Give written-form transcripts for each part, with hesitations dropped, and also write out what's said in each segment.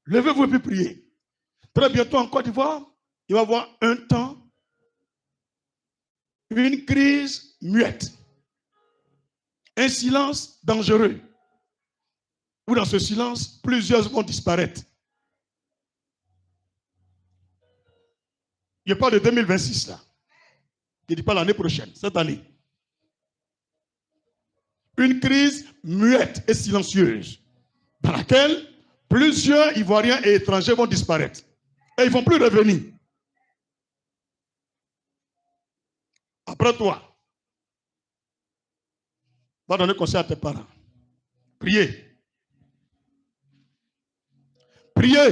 Levez-vous et puis priez. Très bientôt en Côte d'Ivoire, il va y avoir un temps, une crise muette, un silence dangereux, où dans ce silence, plusieurs vont disparaître. Je parle de 2026 là. Je ne dis pas l'année prochaine, cette année. Une crise muette et silencieuse, dans laquelle plusieurs Ivoiriens et étrangers vont disparaître. Et ils ne vont plus revenir. Après toi, va donner conseil à tes parents. Priez. Priez.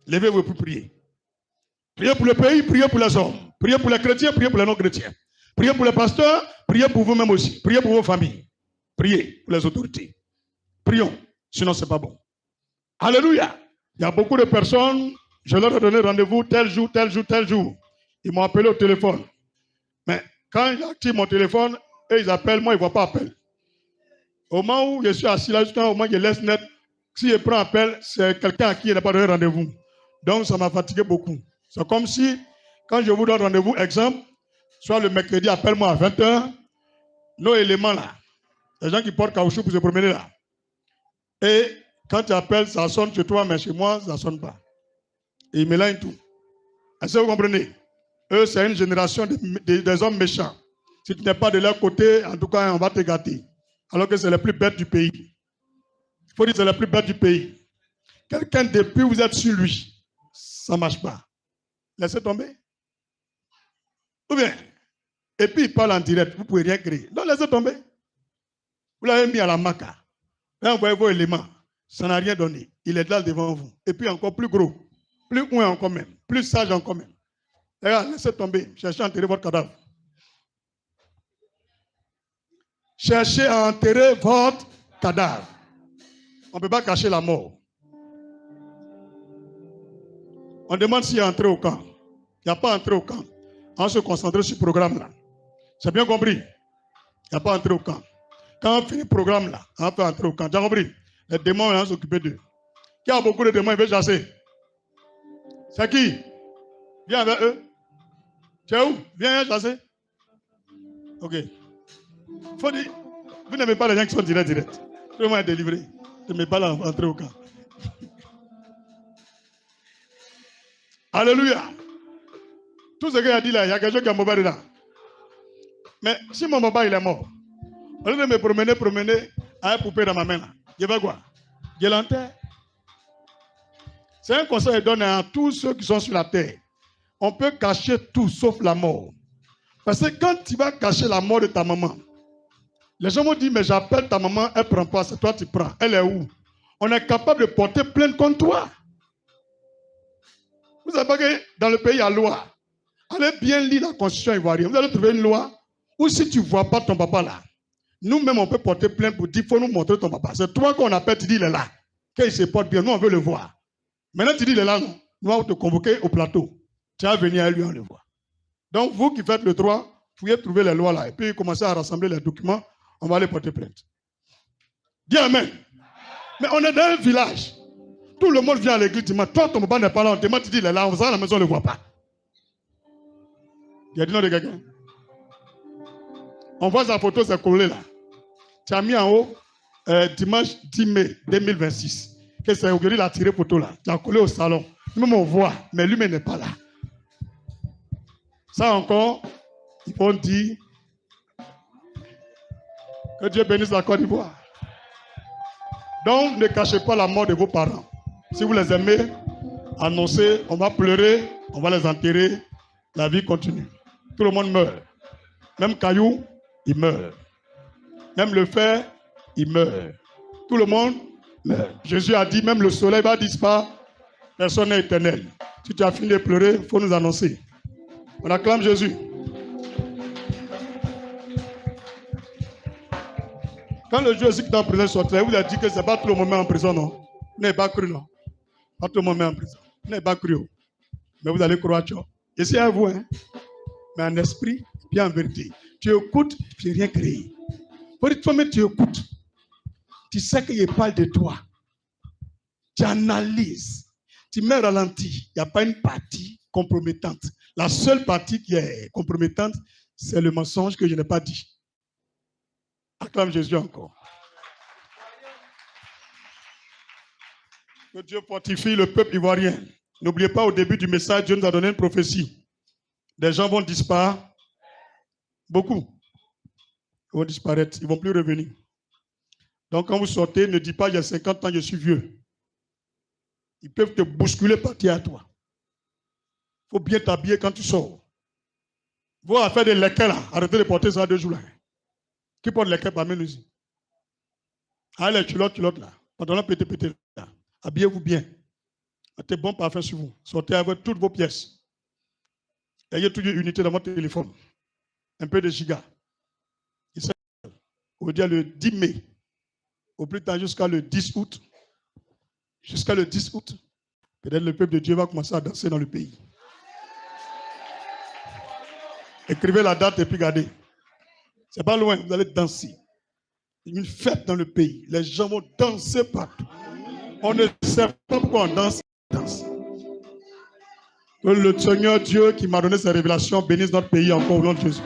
Levez-vous pour prier. Priez pour le pays, priez pour les hommes. Priez pour les chrétiens, priez pour les non-chrétiens. Priez pour les pasteurs, priez pour vous-même aussi. Priez pour vos familles. Priez pour les autorités. Prions, sinon ce n'est pas bon. Alléluia. Il y a beaucoup de personnes, je leur ai donné rendez-vous tel jour, tel jour, tel jour. Ils m'ont appelé au téléphone. Mais quand j'active mon téléphone, et ils appellent, moi, ils ne voient pas appel. Au moment où je suis assis là, justement, au moment où je laisse net, si je prends appel, c'est quelqu'un à qui il n'a pas donné rendez-vous. Donc, ça m'a fatigué beaucoup. C'est comme si, quand je vous donne rendez-vous, exemple, soit le mercredi, appelle-moi à 20h, nos éléments là, les gens qui portent caoutchouc pour se promener là. Et quand tu appelles, ça sonne chez toi, mais chez moi, ça ne sonne pas. Et ils mélangent tout. Est-ce que vous comprenez? Eux, c'est une génération des hommes méchants. Si tu n'es pas de leur côté, en tout cas, on va te gâter. Alors que c'est les plus bêtes du pays. Il faut dire que c'est les plus bêtes du pays. Quelqu'un depuis vous êtes sur lui, ça ne marche pas. Laissez tomber. Ou bien, et puis il parle en direct, vous ne pouvez rien créer. Donc laissez tomber. Vous l'avez mis à la maca. Là, vous voyez vos éléments. Ça n'a rien donné. Il est là devant vous. Et puis encore plus gros. Plus loin encore même. Plus sage encore même. Regarde, laissez tomber. Cherchez à enterrer votre cadavre. Cherchez à enterrer votre cadavre. On ne peut pas cacher la mort. On demande s'il est entré au camp. Il n'y a pas entré au camp. On se concentre sur ce programme-là. C'est bien compris? Il n'y a pas entré au camp. Quand on finit le programme là, on peut entrer au camp. Tu as compris? Les démons, on va s'occuper d'eux. Qui a beaucoup de démons, il veut chasser? C'est qui? Viens avec eux. Tu es où? Viens chasser. Ok. Faut dire, vous n'aimez pas les gens qui sont directs. Tout le monde est délivré. Tu ne mets pas là, entrer au camp. Alléluia. Tout ce qu'il a dit là, il y a quelqu'un qui a mobile là. Mais si mon papa il est mort, au lieu de me promener à une poupée dans ma main là, je vais quoi? Je l'enterre. C'est un conseil que je donne à tous ceux qui sont sur la terre. On peut cacher tout sauf la mort. Parce que quand tu vas cacher la mort de ta maman, les gens m'ont dit, mais j'appelle ta maman, elle ne prend pas, c'est toi qui prends. Elle est où? On est capable de porter plainte contre toi. Vous savez pas que dans le pays, il y a loi. Allez bien lire la constitution ivoirienne. Vous allez trouver une loi où si tu ne vois pas ton papa là, nous-mêmes, on peut porter plainte pour dire, il faut nous montrer ton papa. C'est toi qu'on appelle, tu dis, il est là. Qu'il se porte bien, nous, on veut le voir. Maintenant, tu dis, il est là, non. Nous allons te convoquer au plateau. Tu vas venir à lui, on le voit. Donc, vous qui faites le droit, vous pouvez trouver les lois là et puis commencer à rassembler les documents, on va aller porter plainte. Dis Amen. Mais on est dans un village. Tout le monde vient à l'église, dit, toi, ton papa n'est pas là, on te demande, tu dis, il est là, on va à la maison, on ne le voit pas. Il y a du nom de quelqu'un. On voit sa photo, c'est collé là. Tu as mis en haut, dimanche 10 mai 2026. Que c'est aujourd'hui, il a tiré photo là. Tu as collé au salon. Nous-mêmes, on voit, mais lui-même n'est pas là. Ça encore, ils vont dire que Dieu bénisse la Côte d'Ivoire. Donc, ne cachez pas la mort de vos parents. Si vous les aimez, annoncez, on va pleurer, on va les enterrer, la vie continue. Tout le monde meurt. Même Caillou, il meurt. Même le fer, il meurt. Tout le monde meurt. Jésus a dit, même le soleil va disparaître, personne n'est éternel. Si tu as fini de pleurer, il faut nous annoncer. On acclame Jésus. Quand le Dieu qui est en prison sortait, vous a dit que ce n'est pas tout le monde en prison, non? Vous n'avez pas cru, non? Pas tout le monde en prison. Vous n'avez pas cru. Mais vous allez croire, tu vois. Et c'est à vous, hein? Mais en esprit, bien en vérité. Tu écoutes, tu n'as rien créé. Pour toi-même, tu écoutes. Tu sais qu'il parle de toi. Tu analyses. Tu mets ralenti. Il n'y a pas une partie compromettante. La seule partie qui est compromettante, c'est le mensonge que je n'ai pas dit. Acclame Jésus encore. Que Dieu fortifie le peuple ivoirien. N'oubliez pas, au début du message, Dieu nous a donné une prophétie. Des gens vont disparaître. Beaucoup. Ils vont disparaître. Ils ne vont plus revenir. Donc, quand vous sortez, ne dites pas, il y a 50 ans, je suis vieux. Ils peuvent te bousculer, partir à toi. Il faut bien t'habiller quand tu sors. Vous allez faire des lequels là. Arrêtez de porter ça 2 jours là. Qui porte les lequels parmi nous ici? Allez, les culottes là. Pantalon pété là. Habillez-vous bien. Mettez bon parfum sur vous. Sortez avec toutes vos pièces. Ayez toujours une unité dans votre téléphone. Un peu de giga. On veut dire le 10 mai. Au plus tard jusqu'à le 10 août. Jusqu'à le 10 août. Peut-être le peuple de Dieu va commencer à danser dans le pays. Écrivez la date et puis regardez. C'est pas loin, vous allez danser. Une fête dans le pays. Les gens vont danser partout. On ne sait pas pourquoi on danse. Que le Seigneur Dieu qui m'a donné ces révélations bénisse notre pays encore au nom de Jésus.